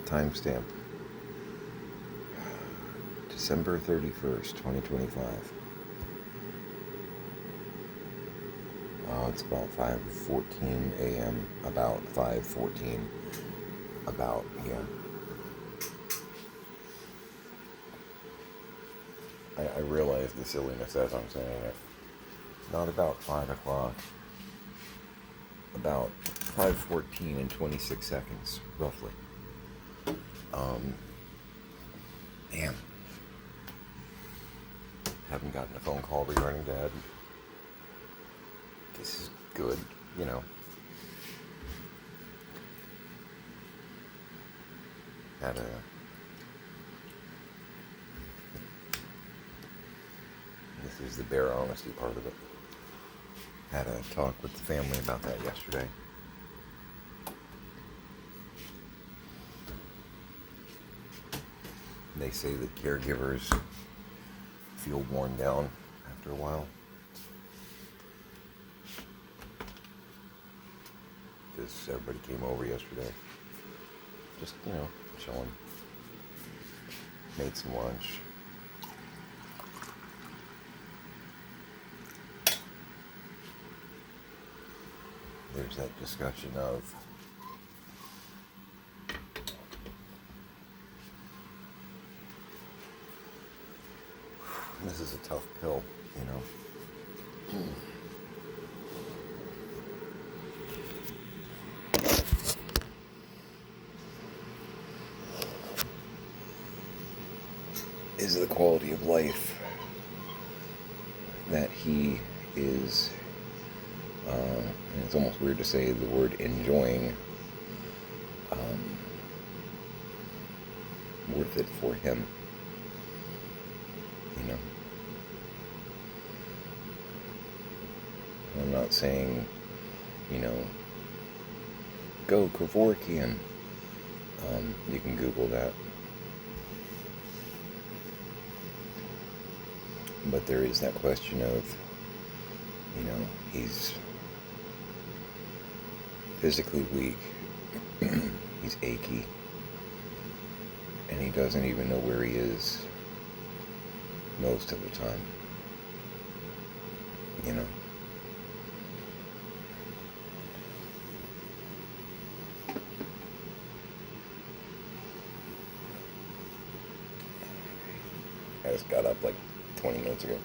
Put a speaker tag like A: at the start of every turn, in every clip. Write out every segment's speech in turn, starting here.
A: Timestamp December 31st, 2025. It's about 5:14 a.m. About 5:14. About, yeah. I realize the silliness as I'm saying it. Not about 5 o'clock. About 5:14 and 26 seconds, roughly. Man. Haven't gotten a phone call regarding Dad. This is good, you know. This is the bare honesty part of it. Had a talk with the family about that yesterday. They say that caregivers feel worn down after a while. Because everybody came over yesterday. Just, chilling. Made some lunch. There's that discussion of this is a tough pill, Is the quality of life that he is, and it's almost weird to say the word enjoying, worth it for him, I'm not saying, go Kevorkian. You can Google that. But there is that question of, he's physically weak, he's achy, and he doesn't even know where he is most of the time, I just got up like 20 minutes ago.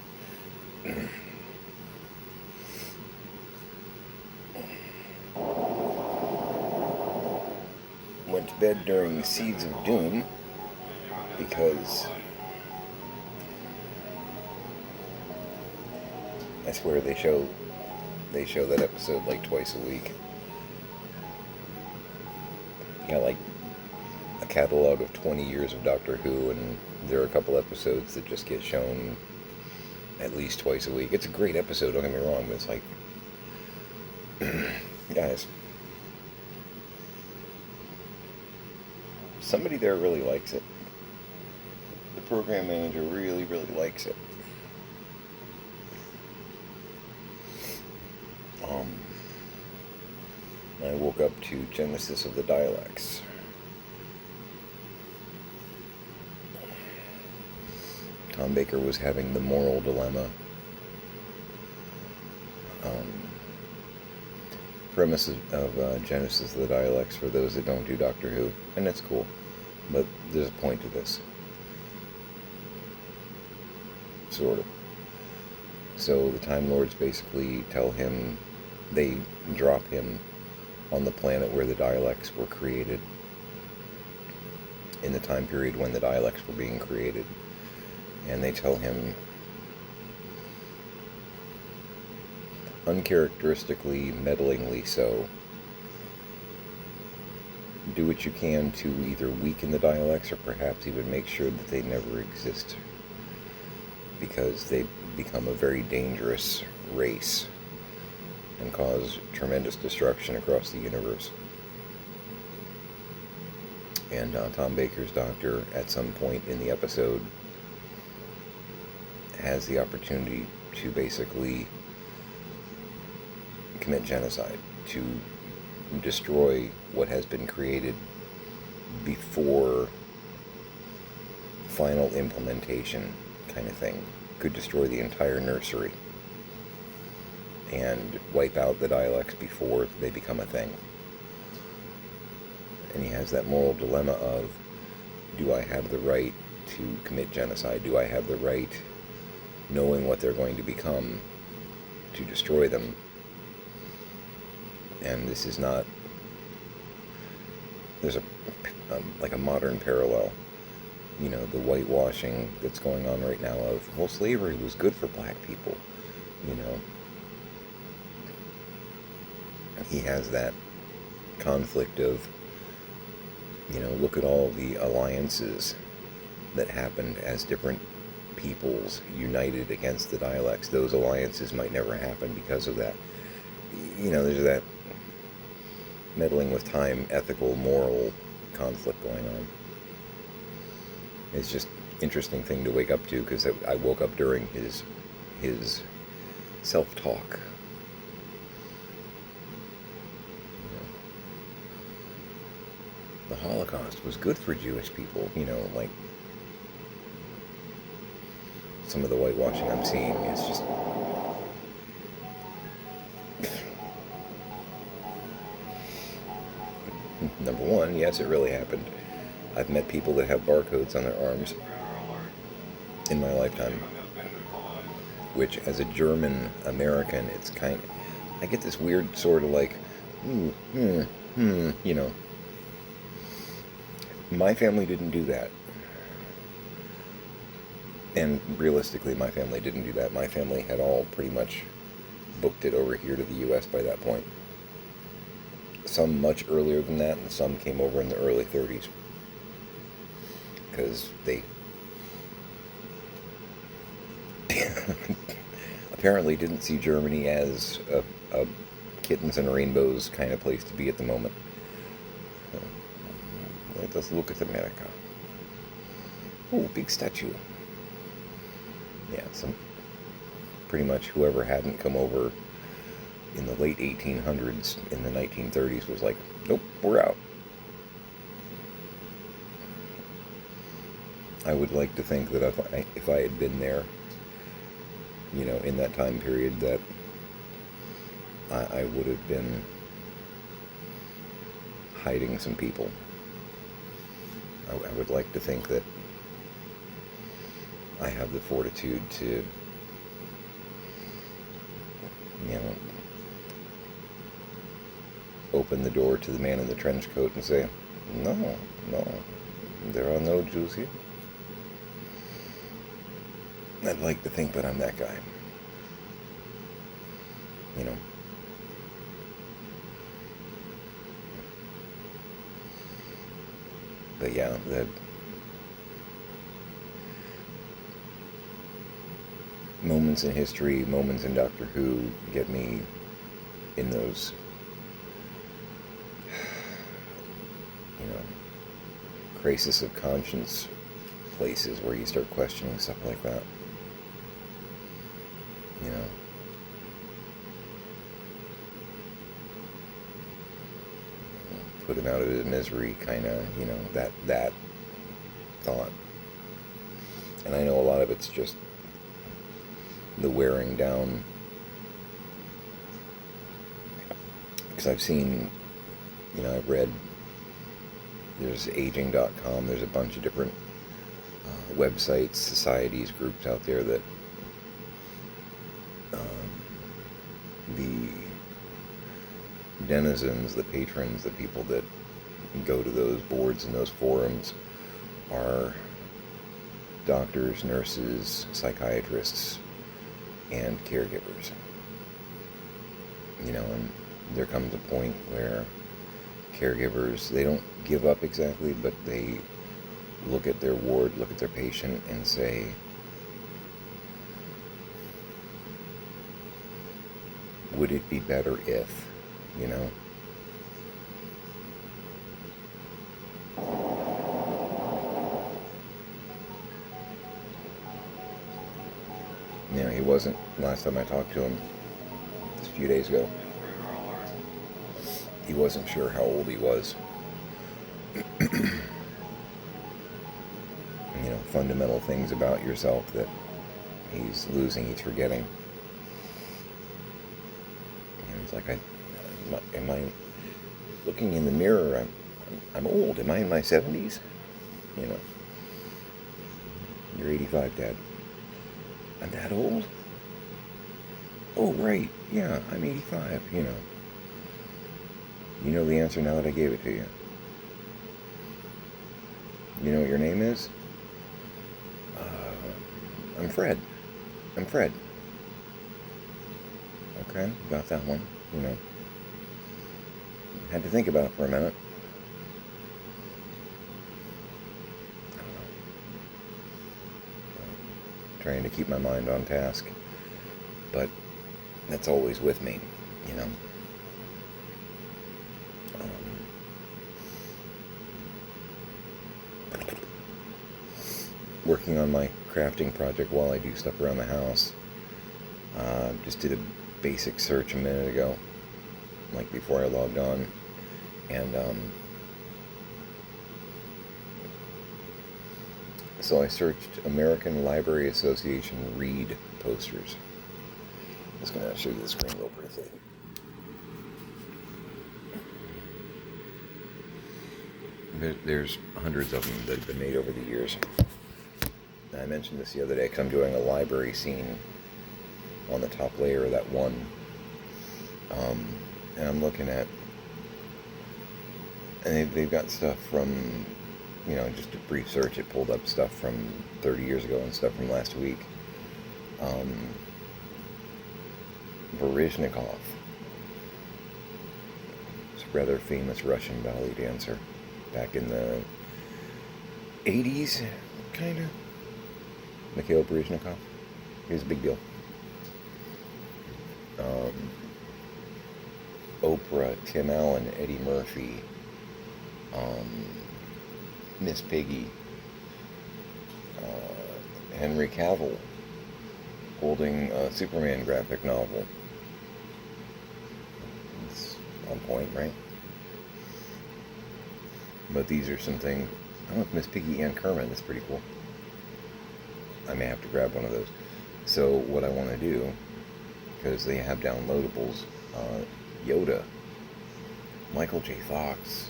A: Went to bed during the Seeds of Doom because I swear they show that episode like twice a week. Got like a catalog of 20 years of Doctor Who, and there are a couple episodes that just get shown at least twice a week. It's a great episode, don't get me wrong, but it's like, guys, somebody there really likes it. The program manager really, really likes it. I woke up to Genesis of the Dialects. Tom Baker was having the moral dilemma. Premise of Genesis of the Dialects, for those that don't do Doctor Who, and it's cool, but there's a point to this. Sort of. So the Time Lords basically tell him, they drop him on the planet where the dialects were created, in the time period when the dialects were being created. And they tell him, uncharacteristically, meddlingly so, do what you can to either weaken the dialects or perhaps even make sure that they never exist, because they become a very dangerous race and cause tremendous destruction across the universe. And Tom Baker's doctor, at some point in the episode, has the opportunity to basically commit genocide, to destroy what has been created before final implementation kind of thing could destroy the entire nursery and wipe out the dialects before they become a thing. And he has that moral dilemma of, do I have the right to commit genocide? Do I have the right, knowing what they're going to become, to destroy them? And this is not, there's like a modern parallel, you know, the whitewashing that's going on right now of, well, slavery was good for black people, you know. He has that conflict of, you know, look at all the alliances that happened as different peoples united against the dialects. Those alliances might never happen because of that. You know, there's that meddling with time, ethical, moral conflict going on. It's just interesting thing to wake up to, because I woke up during his self-talk. The Holocaust was good for Jewish people, you know, like some of the whitewashing I'm seeing is just number one, yes, it really happened. I've met people that have barcodes on their arms in my lifetime, which as a German American, it's kind of, I get this weird sort of like, you know. My family didn't do that. And realistically, my family didn't do that. My family had all pretty much booked it over here to the U.S. by that point. Some much earlier than that, and some came over in the early 30s. Because they apparently didn't see Germany as a kittens and rainbows kind of place to be at the moment. Let us look at America. Oh, big statue. Yeah, pretty much whoever hadn't come over in the late 1800s, in the 1930s, was like, nope, we're out. I would like to think that if I had been there, you know, in that time period, that I would have been hiding some people. I would like to think that I have the fortitude to, you know, open the door to the man in the trench coat and say, no, there are no Jews here. I'd like to think that I'm that guy. You know. But yeah, the moments in history, moments in Doctor Who get me in those, you know, crisis of conscience places where you start questioning stuff like that. You know. Put him out of his misery, kind of, you know, that thought. And I know a lot of it's just the wearing down, because I've seen, you know, I've read, there's aging.com, there's a bunch of different websites, societies, groups out there that the denizens, the patrons, the people that go to those boards and those forums are doctors, nurses, psychiatrists, and caregivers. You know, and there comes a point where caregivers, they don't give up exactly, but they look at their ward, look at their patient, and say, would it be better if, you know? You know, he wasn't, last time I talked to him, just a few days ago, he wasn't sure how old he was. fundamental things about yourself that he's losing, he's forgetting. And he's like, am I looking in the mirror? I'm old. Am I in my 70s? You know, you're 85, Dad. I'm that old? Oh, right. Yeah, I'm 85, you know. You know the answer now that I gave it to you. You know what your name is? I'm Fred. I'm Fred. Okay, got that one. You know. Had to think about it for a minute. I don't know. Trying to keep my mind on task. But that's always with me, you know. Working on my crafting project while I do stuff around the house. Just did a basic search a minute ago, like before I logged on, and so I searched American Library Association Read posters. I'm just going to show you the screen real briefly. There's hundreds of them that have been made over the years. I mentioned this the other day because I'm doing a library scene on the top layer of that one. And I'm looking at, and they've got stuff from, you know, just a brief search, it pulled up stuff from 30 years ago and stuff from last week. Baryshnikov. It's a rather famous Russian ballet dancer back in the 80s, kind of. Mikhail Baryshnikov. He was a big deal. Oprah, Tim Allen, Eddie Murphy, Miss Piggy, Henry Cavill holding a Superman graphic novel. It's on point, right? But these are some things. I don't know if Miss Piggy and Kermit, that's pretty cool. I may have to grab one of those. So what I want to do, because they have downloadables, Yoda, Michael J. Fox,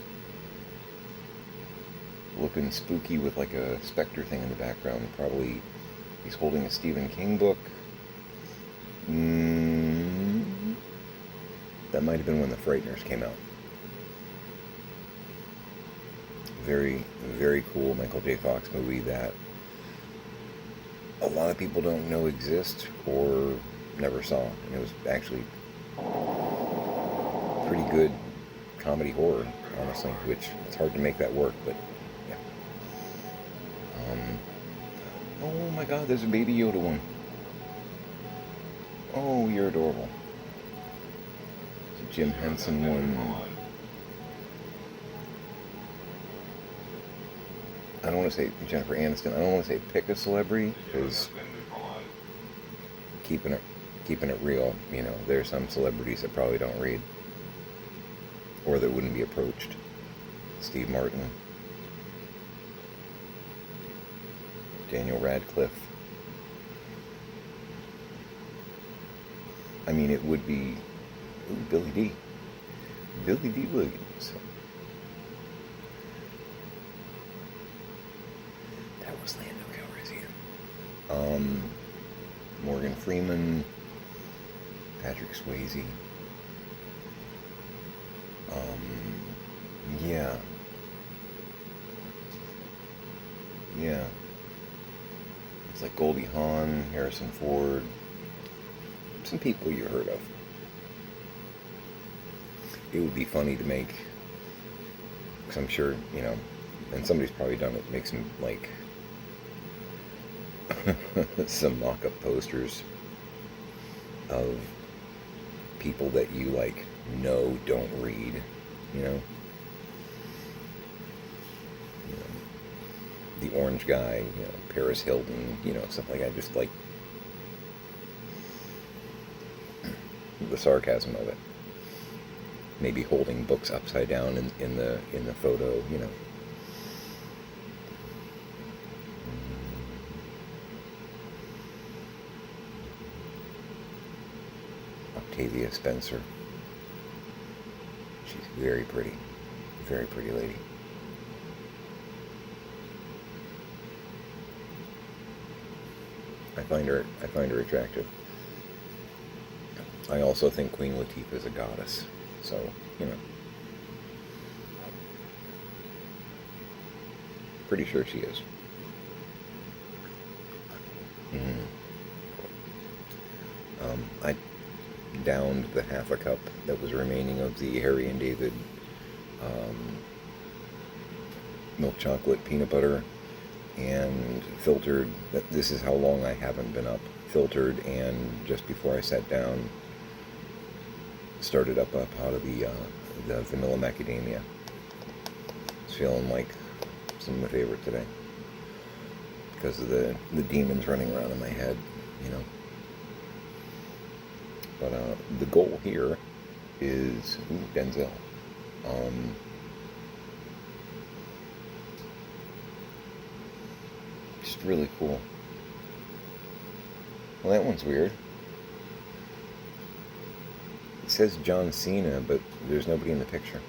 A: looking spooky with like a specter thing in the background. Probably he's holding a Stephen King book. That might have been when The Frighteners came out. Very, very cool Michael J. Fox movie that a lot of people don't know exists or never saw. And it was actually pretty good comedy horror, honestly, which it's hard to make that work, but yeah. Oh my god, there's a Baby Yoda one. Oh, you're adorable. It's a Jim Henson one. I don't want to say Jennifer Aniston. I don't want to say pick a celebrity, because keeping it real, you know, there's some celebrities that probably don't read or that wouldn't be approached. Steve Martin, Daniel Radcliffe. I mean, it would be Billy D. Billy D. Williams. That was Lando Calrissian. Morgan Freeman, Patrick Swayze. Yeah. It's like Goldie Hawn, Harrison Ford, some people you heard of. It would be funny to make, because I'm sure, you know, and somebody's probably done it, make some, like, some mock-up posters of people that you, like, know don't read, you know? The orange guy, you know, Paris Hilton, you know, stuff like that, just like the sarcasm of it. Maybe holding books upside down in the photo, you know. Octavia Spencer. She's very pretty lady. I find her attractive. I also think Queen Latifah is a goddess, so pretty sure she is. I downed the half a cup that was remaining of the Harry and David milk chocolate peanut butter, and filtered. This is how long I haven't been up. Filtered, and just before I sat down, started up a pot of the vanilla macadamia. It's feeling like some of my favorite today because of the demons running around in my head, But the goal here is Denzel. Just really cool. Well, that one's weird. It says John Cena, but there's nobody in the picture.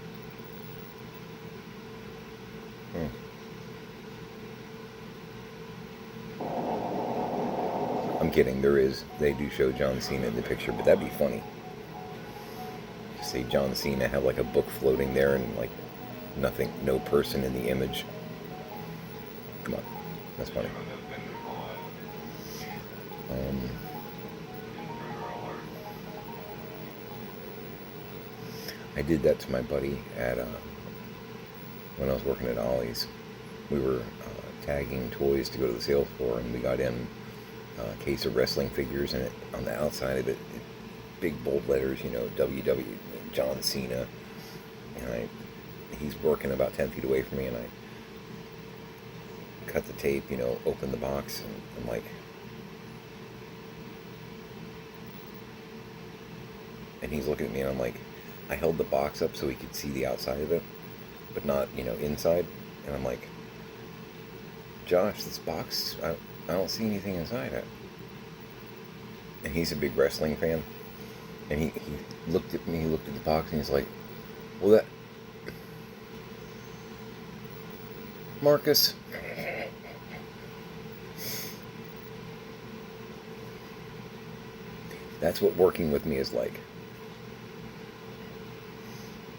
A: I'm kidding, there is. They do show John Cena in the picture, but that'd be funny. Just say John Cena, have like a book floating there and like nothing, no person in the image. Come on, that's funny. I did that to my buddy at when I was working at Ollie's. We were tagging toys to go to the sales floor, and we got in a case of wrestling figures, and on the outside of it, big bold letters, WW John Cena. And he's working about 10 feet away from me, and I cut the tape, open the box, and I'm like, and he's looking at me, and I'm like, I held the box up so he could see the outside of it, but not, inside. And I'm like, Josh, this box, I don't see anything inside it. And he's a big wrestling fan. And he looked at me, he looked at the box, and he's like, well, that... Marcus... That's what working with me is like.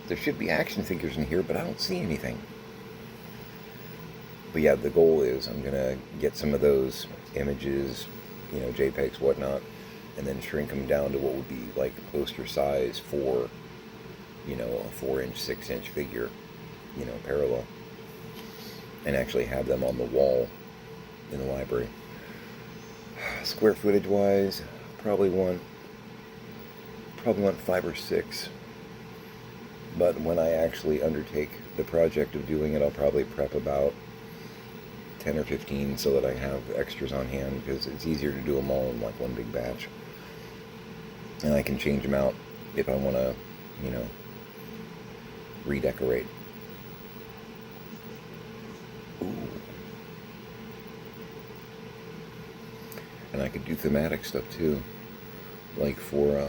A: There should be action figures in here, but I don't see anything. But yeah, the goal is I'm going to get some of those images, JPEGs, whatnot, and then shrink them down to what would be like poster size for, a 4-inch, 6-inch figure, parallel. And actually have them on the wall in the library. Square footage wise, probably want 5 or 6. But when I actually undertake the project of doing it, I'll probably prep about 10 or 15 so that I have extras on hand, because it's easier to do them all in like one big batch. And I can change them out if I want to, redecorate. Ooh. And I could do thematic stuff too, like for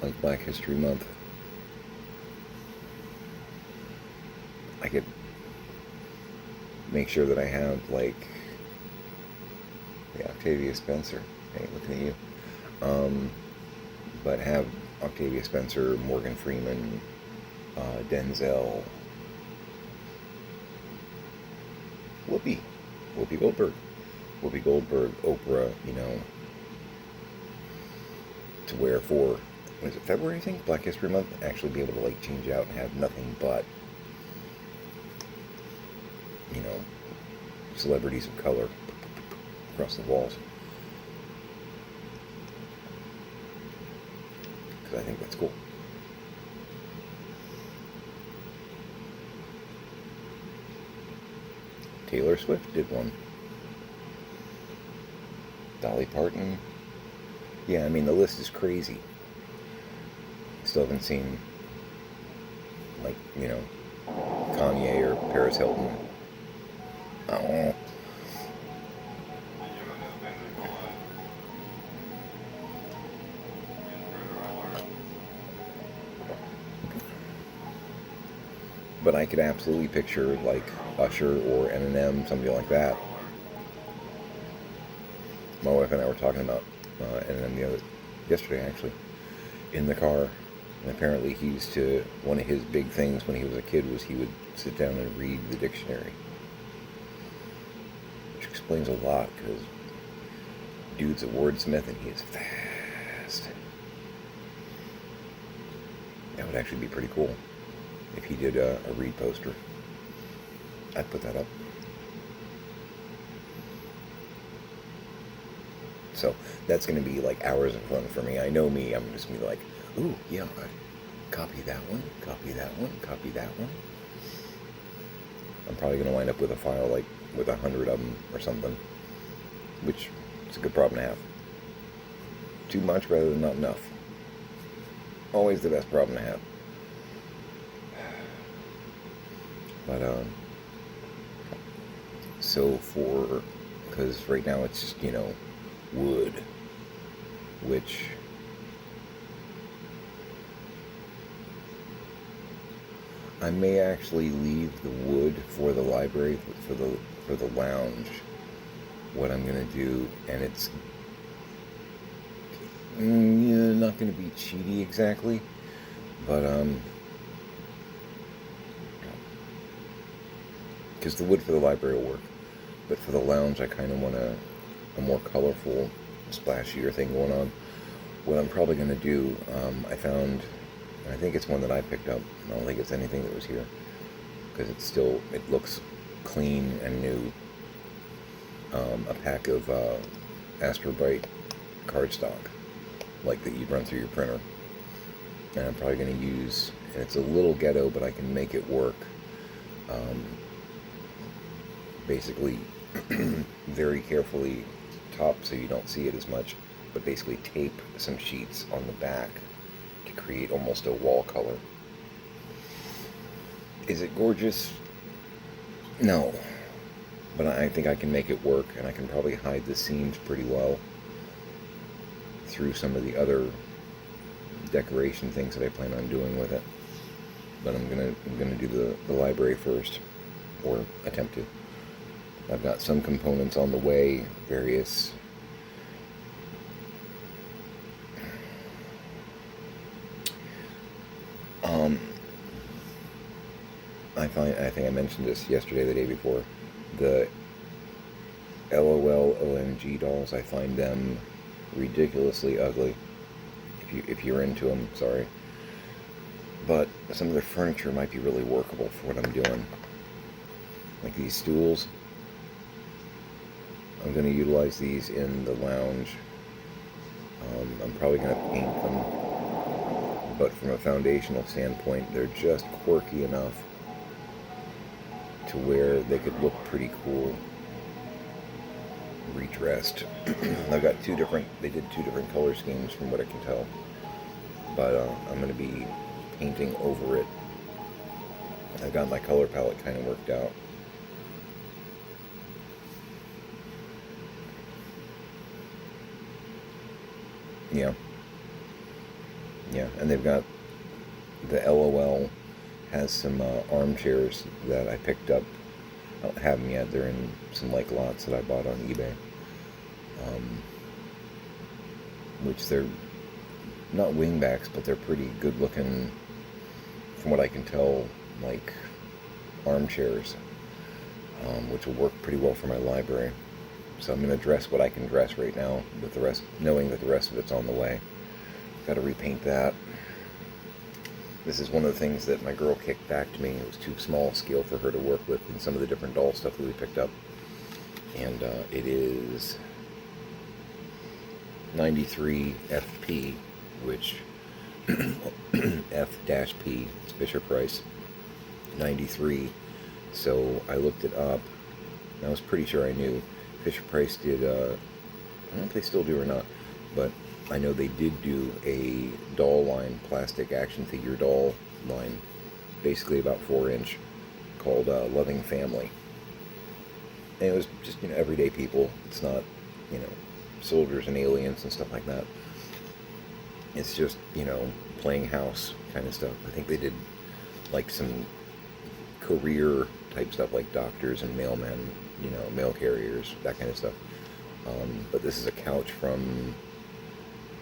A: like Black History Month. I could make sure that I have, like, the Octavia Spencer. Hey, looking at you. But have Octavia Spencer, Morgan Freeman, Denzel, Whoopi Goldberg, Oprah, to wear for, what is it, February, I think? Black History Month. Actually be able to, like, change out and have nothing but celebrities of color across the walls. Because I think that's cool. Taylor Swift did one. Dolly Parton. Yeah, the list is crazy. Still haven't seen, like, Kanye or Paris Hilton. Oh. But I could absolutely picture like Usher or Eminem, something like that. My wife and I were talking about Eminem yesterday actually in the car. And apparently he used to, one of his big things when he was a kid was he would sit down and read the dictionary. Which explains a lot because dude's a wordsmith and he is fast. That would actually be pretty cool if he did a read poster. I'd put that up. So that's going to be like hours of fun for me. I know me, I'm just going to be like, ooh, yeah, copy that one, copy that one, copy that one. I'm probably going to wind up with a file like with 100 of them or something, which is a good problem to have. Too much rather than not enough. Always the best problem to have. But, so because right now it's just, wood, which I may actually leave the wood for the library, for the lounge, what I'm going to do, and it's not going to be cheaty exactly, but, because the wood for the library will work, but for the lounge I kind of want a more colorful, splashier thing going on. What I'm probably going to do, I found, and I think it's one that I picked up, I don't think it's anything that was here, because it looks clean and new, a pack of Astrobrite cardstock, like that you'd run through your printer, and I'm probably going to use, and it's a little ghetto, but I can make it work, basically very carefully top so you don't see it as much, but basically tape some sheets on the back to create almost a wall color. Is it gorgeous? No. But I think I can make it work, and I can probably hide the seams pretty well through some of the other decoration things that I plan on doing with it. But I'm gonna do the library first, or attempt to. I've got some components on the way, various I think I mentioned this yesterday, the day before, the LOL OMG dolls. I find them ridiculously ugly. If you're into them, sorry. But some of their furniture might be really workable for what I'm doing. Like these stools. I'm going to utilize these in the lounge. I'm probably going to paint them. But from a foundational standpoint, they're just quirky enough to where they could look pretty cool redressed. I've got they did two different color schemes from what I can tell. But I'm going to be painting over it. I've got my color palette kind of worked out. Yeah. Yeah, and they've got the LOL has some armchairs that I picked up. I don't have them yet. They're in some like lots that I bought on eBay. Which they're not wingbacks, but they're pretty good looking, from what I can tell, like armchairs, which will work pretty well for my library. So I'm going to dress what I can dress right now, with the rest, knowing that the rest of it's on the way. Got to repaint that. This is one of the things that my girl kicked back to me. It was too small scale for her to work with in some of the different doll stuff that we picked up. And it is 93 FP, which F-P, it's Fisher Price, 93. So I looked it up, and I was pretty sure I knew. Fisher Price did, I don't know if they still do or not, but I know they did do a doll line, plastic action figure doll line, basically about 4-inch, called Loving Family. And it was just, everyday people. It's not, soldiers and aliens and stuff like that. It's just, playing house kind of stuff. I think they did, like, some career type stuff like doctors and mailmen, mail carriers, that kind of stuff. But this is a couch from.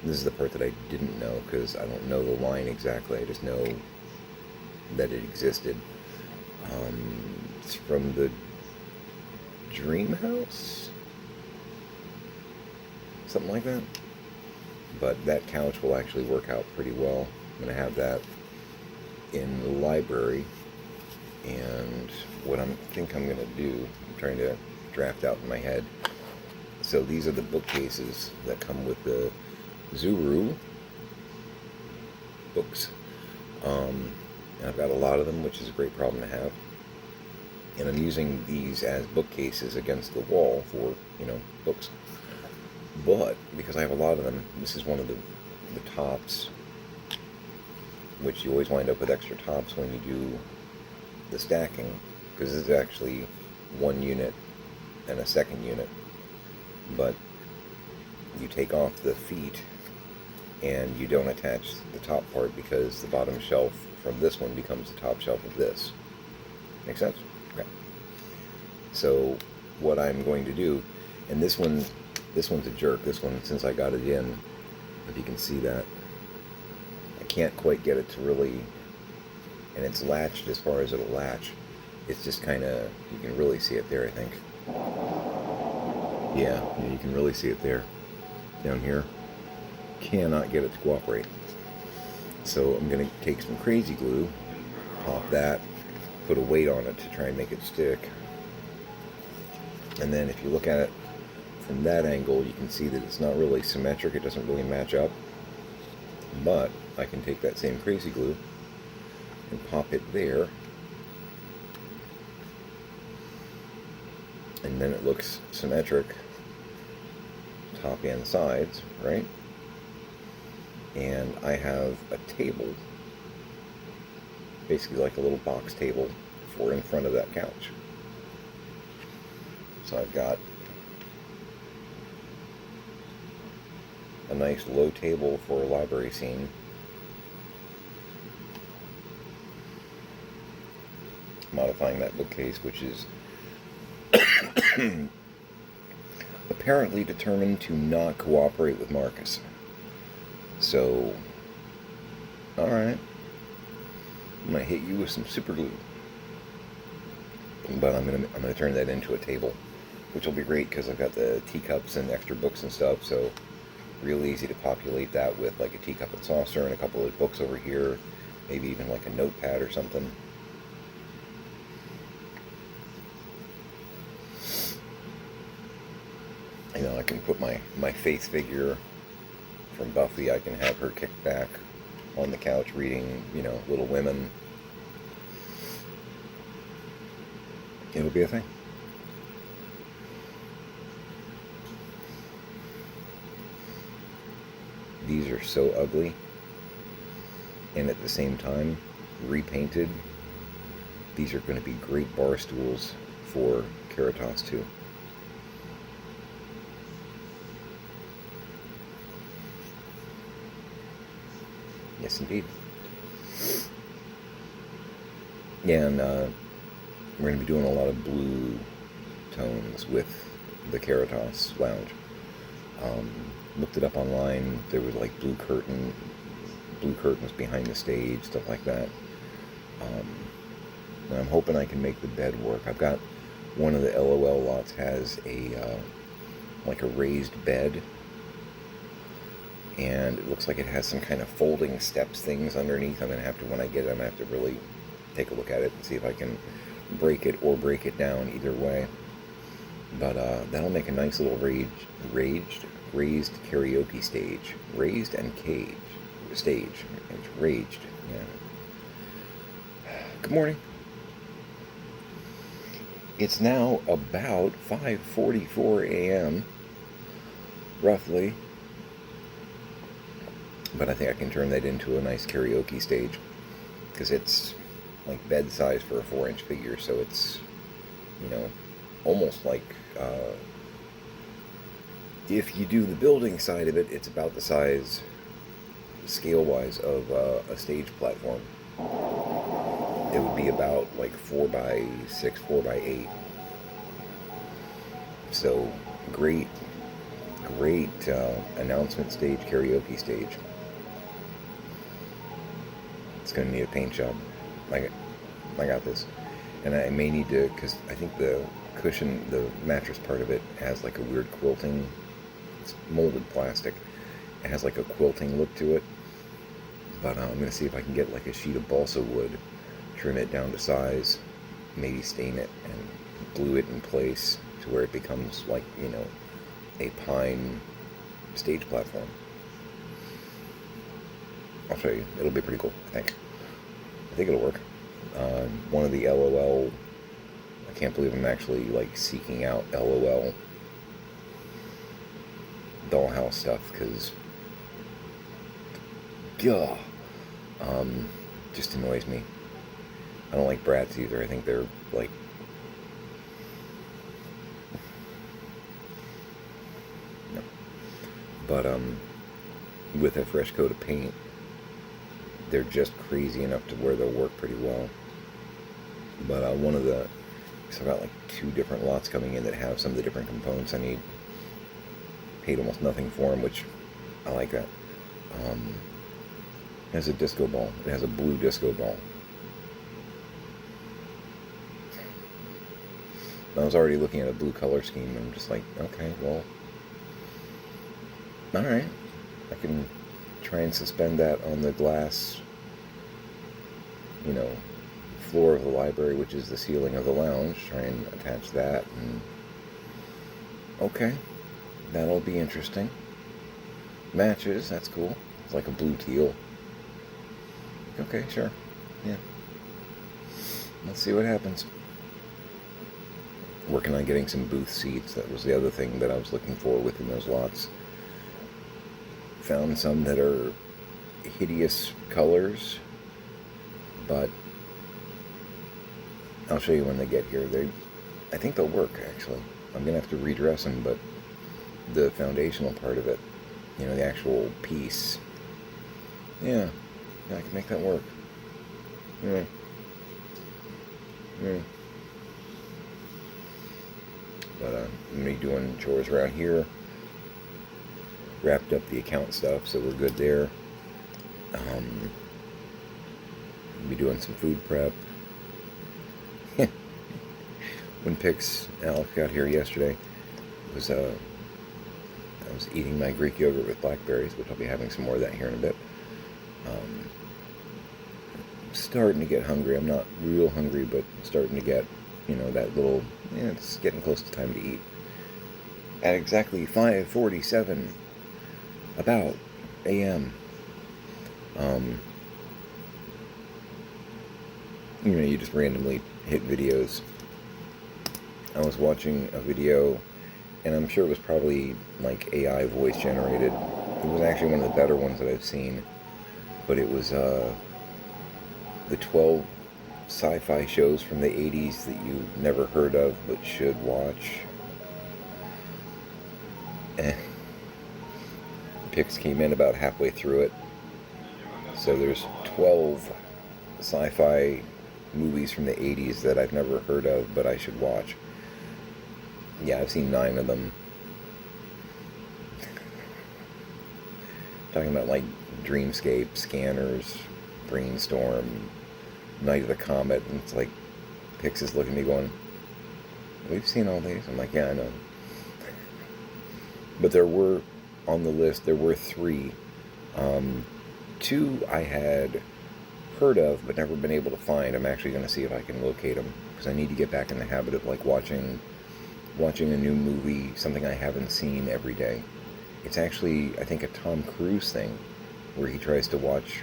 A: This is the part that I didn't know because I don't know the line exactly. I just know that it existed. It's from the Dream House, something like that. But that couch will actually work out pretty well. I'm going to have that in the library. And what I think I'm going to do, I'm trying to draft out in my head. So these are the bookcases that come with the Zuru books. And I've got a lot of them, which is a great problem to have. And I'm using these as bookcases against the wall for, books. But because I have a lot of them, this is one of the tops, which you always wind up with extra tops when you do the stacking, because this is actually one unit and a second unit. But you take off the feet and you don't attach the top part because the bottom shelf from this one becomes the top shelf of this. Make sense? Okay. So what I'm going to do, and this one's a jerk. This one, since I got it in, if you can see that, I can't quite get it to really, and it's latched as far as it'll latch. It's just kind of, you can really see it there, I think. Yeah, you can really see it there. Down here. Cannot get it to cooperate. So I'm going to take some crazy glue, pop that, put a weight on it to try and make it stick. And then if you look at it from that angle, you can see that it's not really symmetric. It doesn't really match up. But I can take that same crazy glue and pop it there. And then it looks symmetric, top and sides, right? And I have a table, basically like a little box table for in front of that couch. So I've got a nice low table for a library scene. Modifying that bookcase, which is apparently determined to not cooperate with Marcus. So, alright, I'm going to hit you with some super glue. But I'm gonna turn that into a table, which will be great because I've got the teacups and extra books and stuff, so real easy to populate that with like a teacup and saucer and a couple of books over here, maybe even like a notepad or something. I can put my Faith figure from Buffy, I can have her kicked back on the couch reading, Little Women. It'll be a thing. These are so ugly, and at the same time, repainted. These are going to be great bar stools for Caritas too. Yes, indeed. Yeah, and we're going to be doing a lot of blue tones with the Caritas Lounge. Looked it up online. There was like blue curtains behind the stage, stuff like that. And I'm hoping I can make the bed work. I've got one of the LOL lots has a like a raised bed, and it looks like it has some kind of folding steps things underneath. I'm going to have to, when I get it, I'm going to have to really take a look at it and see if I can break it or break it down, either way. But that'll make a nice little raised karaoke stage. Raised and cage. Stage. It's raged, yeah. Good morning. It's now about 5:44 a.m., roughly. But I think I can turn that into a nice karaoke stage, because it's like bed size for a 4-inch figure, so it's, almost like, if you do the building side of it, it's about the size, scale-wise, of a stage platform. it would be about like 4x6, 4x8. So great, great announcement stage, karaoke stage. It's going to need a paint job. I got this. And I may need to, because I think the cushion, the mattress part of it has like a weird quilting. It's molded plastic. It has like a quilting look to it. But I'm going to see if I can get like a sheet of balsa wood, trim it down to size, maybe stain it and glue it in place to where it becomes like, a pine stage platform. I'll show you. It'll be pretty cool, I think. I think it'll work. One of the LOL, I can't believe I'm actually like seeking out LOL dollhouse stuff, because just annoys me. I don't like Bratz either. I think they're like, no. But with a fresh coat of paint, they're just crazy enough to where they'll work pretty well. But so I've got like 2 different lots coming in that have some of the different components I need. Paid almost nothing for them, which I like that. It has a disco ball. It has a blue disco ball. I was already looking at a blue color scheme, and I'm just like, okay, well, alright. I can try and suspend that on the glass, floor of the library, which is the ceiling of the lounge. Try and attach that, and okay, that'll be interesting. Matches, that's cool. It's like a blue teal. Okay, sure. Yeah. Let's see what happens. Working on getting some booth seats. That was the other thing that I was looking for within those lots. Found some that are hideous colors, but I'll show you when they get here. I think they'll work, actually. I'm going to have to redress them, but the foundational part of it, the actual piece, yeah, I can make that work. Yeah. But I'm going to be doing chores around here. Wrapped up the account stuff, so we're good there. I'll be doing some food prep. When Alex got here yesterday, I was eating my Greek yogurt with blackberries, which I'll be having some more of that here in a bit. Starting to get hungry. I'm not real hungry, but starting to get, that little, it's getting close to time to eat. At exactly 5:47 about a.m. You just randomly hit videos. I was watching a video, and I'm sure it was probably like AI voice generated. It was actually one of the better ones that I've seen, but it was the 12 sci-fi shows from the 80s that you never heard of but should watch. Picks came in about halfway through it. So there's 12 sci-fi movies from the 80s that I've never heard of but I should watch. Yeah, I've seen 9 of them. Talking about like Dreamscape, Scanners, Brainstorm, Night of the Comet, and it's like Pix is looking at me going, we've seen all these. I'm like, yeah, I know. But there were, on the list, there were 3. 2 I had heard of but never been able to find. I'm actually going to see if I can locate them, because I need to get back in the habit of like watching a new movie, something I haven't seen every day. It's actually, I think, a Tom Cruise thing, where he tries to watch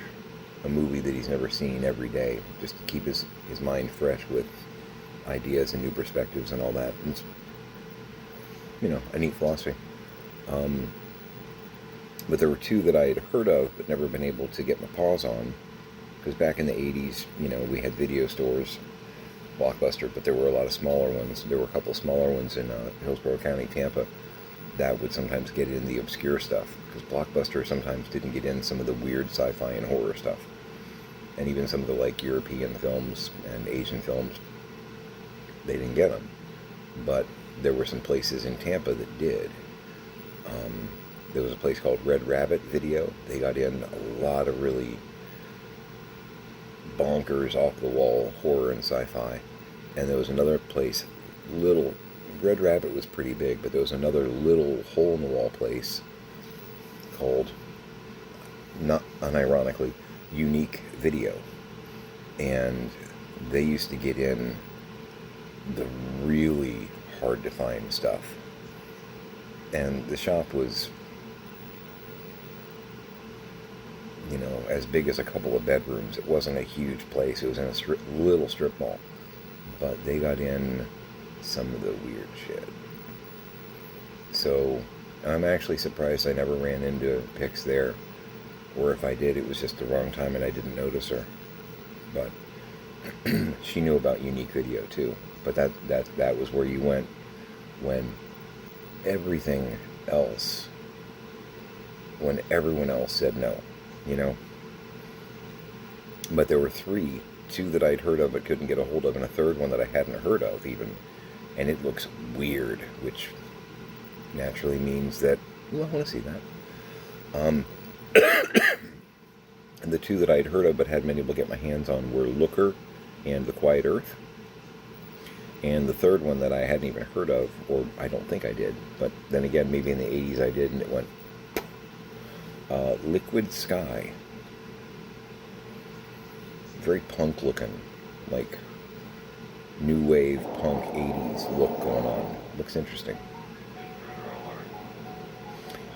A: a movie that he's never seen every day, just to keep his mind fresh with ideas and new perspectives and all that. And it's, a neat philosophy. But there were 2 that I had heard of but never been able to get my paws on, because back in the 80s, we had video stores, Blockbuster, but there were a lot of smaller ones. There were a couple smaller ones in Hillsborough County, Tampa, that would sometimes get in the obscure stuff, because Blockbuster sometimes didn't get in some of the weird sci-fi and horror stuff. And even some of the like European films and Asian films, they didn't get them. But there were some places in Tampa that did. There was a place called Red Rabbit Video. They got in a lot of really bonkers, off-the-wall horror and sci-fi. And there was another place, little, Red Rabbit was pretty big, but there was another little hole-in-the-wall place called, not unironically, Unique Video. And they used to get in the really hard-to-find stuff. And the shop was, you know, as big as a couple of bedrooms. It wasn't a huge place. It was in a little strip mall. But they got in some of the weird shit. So I'm actually surprised I never ran into Pix there. Or if I did, it was just the wrong time and I didn't notice her. But she knew about Unique Video too. But that was where you went when everything else, when everyone else said no, you know? But there were two that I'd heard of but couldn't get a hold of, and a third one that I hadn't heard of even. And it looks weird, which naturally means that, well, I want to see that. And the two that I'd heard of but hadn't been able to get my hands on were Looker and The Quiet Earth. And the third one that I hadn't even heard of, or I don't think I did, but then again, maybe in the 80s I did, and it went, Liquid Sky. Very punk looking, like new wave punk 80s look going on. Looks interesting.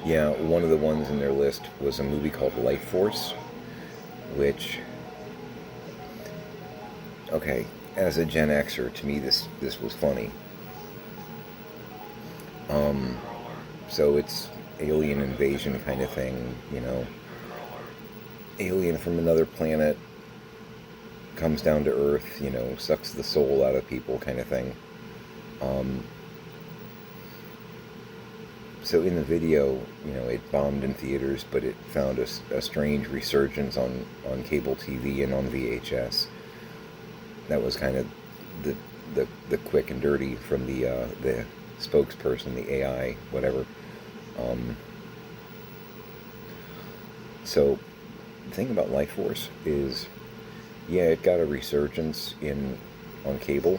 A: Yeah, one of the ones in their list was a movie called Life Force, which, okay, as a Gen Xer, to me this was funny. So it's alien invasion kind of thing, you know. Alien from another planet comes down to Earth, you know, sucks the soul out of people kind of thing. So in the video, you know, it bombed in theaters, but it found a strange resurgence on cable TV and on VHS. That was kind of the quick and dirty from the spokesperson, the AI, whatever. So the thing about Life Force is, yeah, it got a resurgence on cable.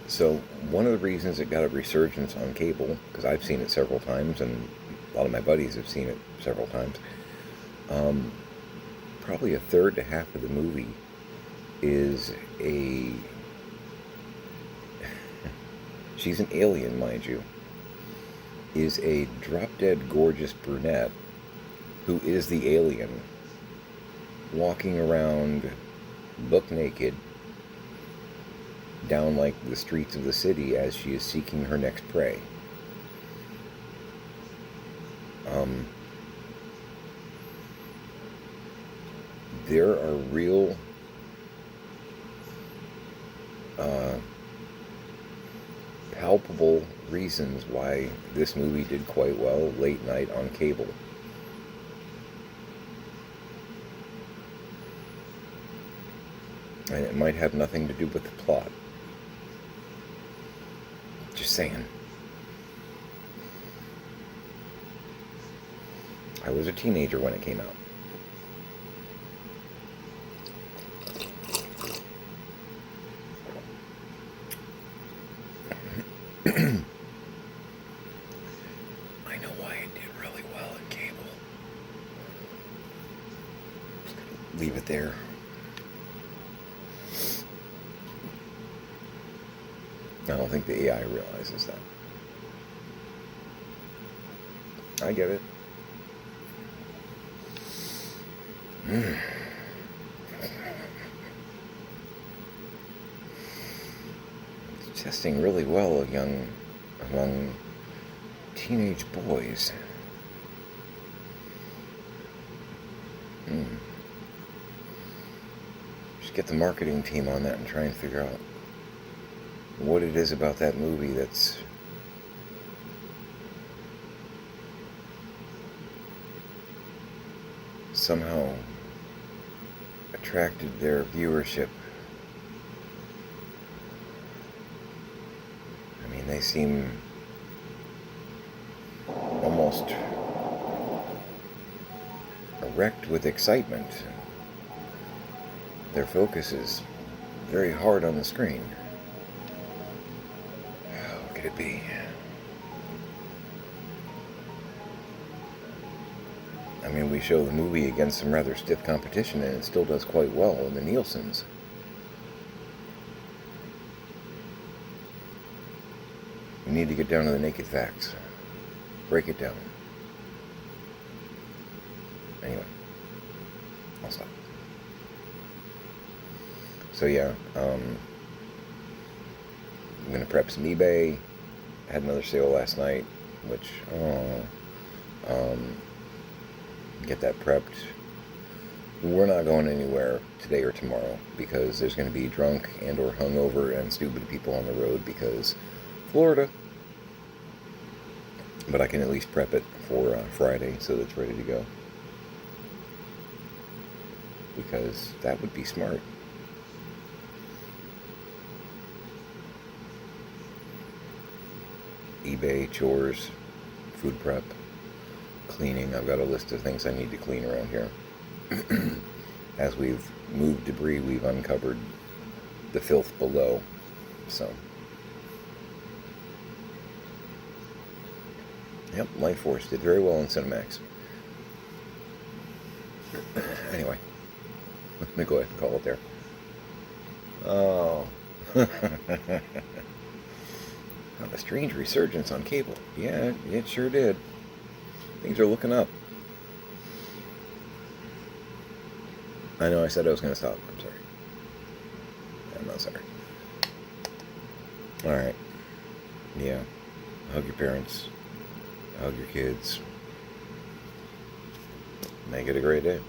A: So one of the reasons it got a resurgence on cable, because I've seen it several times, and a lot of my buddies have seen it several times, probably a third to half of the movie is she's an alien, mind you, is a drop-dead gorgeous brunette who is the alien, walking around buck naked down like the streets of the city as she is seeking her next prey. There are real palpable reasons why this movie did quite well late night on cable. And it might have nothing to do with the plot. Just saying. I was a teenager when it came out. I know why it did really well on cable. Leave it there. I don't think the AI realizes that. I get it. It's testing really well among teenage boys. Just get the marketing team on that and try and figure out what it is about that movie that's somehow attracted their viewership. I mean, they seem almost erect with excitement. Their focus is very hard on the screen. What could it be? I mean, we show the movie against some rather stiff competition, and it still does quite well in the Nielsen's. We need to get down to the naked facts. Break it down. Anyway, I'll stop. So yeah, I'm gonna prep some eBay. I had another sale last night, which get that prepped. We're not going anywhere today or tomorrow because there's going to be drunk and or hungover and stupid people on the road because Florida. But I can at least prep it for Friday so that it's ready to go. Because that would be smart. eBay, chores, food prep, cleaning. I've got a list of things I need to clean around here. As we've moved debris, we've uncovered the filth below. So, yep, Life Force did very well in Cinemax. Anyway, let me go ahead and call it there. Oh. A strange resurgence on cable. Yeah, it sure did. Things are looking up. I know I said I was going to stop. I'm sorry. I'm not sorry. Alright. Yeah. Hug your parents. Hug your kids. Make it a great day.